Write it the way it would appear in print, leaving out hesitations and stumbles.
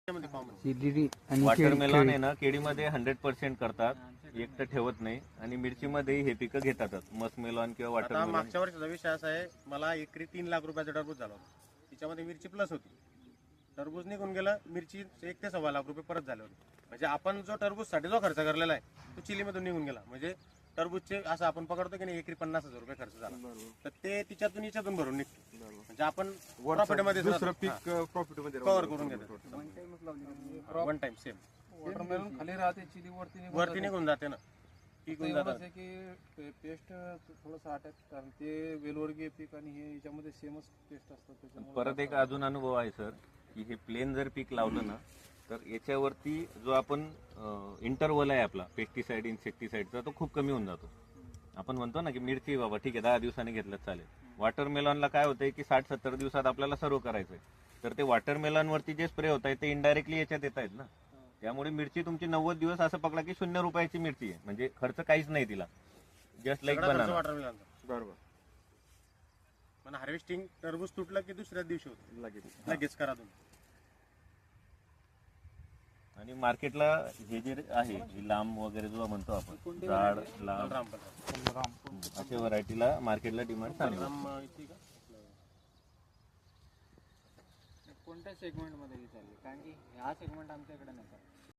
CDD आणि watermelon आहे ना, केळीमध्ये 100% करतात, एकटं ठेवत नाही. आणि मिरचीमध्ये हे पिकं घेतातच, मस्कमेलॉन किंवा आता वॉटरमेलन. मागच्या वर्षीचा विषय असा आहे, मला एकरी 3 लाख रुपयाचा टरबूज झाला होता. तिच्यामध्ये मिरची प्लस होती. टरबूज निघून गेलं, मिरची 1 ते 1.25 लाख रुपये परत झाले होते. म्हणजे आपण जो टरबूजसाठी जो खर्च करलेला आहे तो चिलीमधून निघून गेला. म्हणजे टरबूजचे असं आपण पकडतो की नाही, एकरी 50,000 रुपये खर्च झाला, तर ते तिच्यातून याच्यातून भरून निघतो. म्हणजे आपण प्रॉफिटमध्ये दुसरं पीक प्रॉफिटमध्ये कव्हर करून घेतो. वन टाइम सेम वॉटरमेलन खाली राहते, चिली वरती निघून जाते ना, टिकून जातात. एवढंच आहे की पेस्ट थोडंसं अटॅक, कारण ते वेलवर्गीय पीक आणि हे याच्यामध्ये सेमच पेस्ट असतात. त्याच्यामुळे परत एक अजून अनुभव आहे सर, की हे प्लेन जर पीक लावलं ना, तर याच्यावरती जो आपण इंटरवल आहे आपला पेस्टिसाइड इन्सेक्टिसाइडचा, तो खूप कमी होऊन जातो. आपण म्हणतो ना की मिरची बाबा ठीक आहे 10 दिवसांनी घेतलं चालेल. वॉटरमेलॉनला काय होतंय की 60-70 दिवसात आपल्याला सर्व करायचंय, तर ते वॉटरमेलॉनवरती जे स्प्रे होत आहे ते इनडायरेक्टली याच्यात येत आहेत ना. त्यामुळे मिरची तुमची 90 दिवस असं पकडा की 0 रुपयाची मिरची आहे. म्हणजे खर्च काहीच नाही तिला, जस्ट लाईक बनाना. वॉटरमेलन बरोबर. पण हार्वेस्टिंग टरबूज तुटलं की दुसऱ्याच दिवशी होतं, लगेच करा तुम्ही. आणि मार्केटला हे जे आहे, ही लांब वगैरे जो म्हणतो आपण, जाड लांब अशा व्हरायटीला मार्केटला डिमांड चांगली आहे. कोणत्या सेगमेंटमध्ये चालली? कारण की ह्या सेगमेंट आमच्याकडे नाही.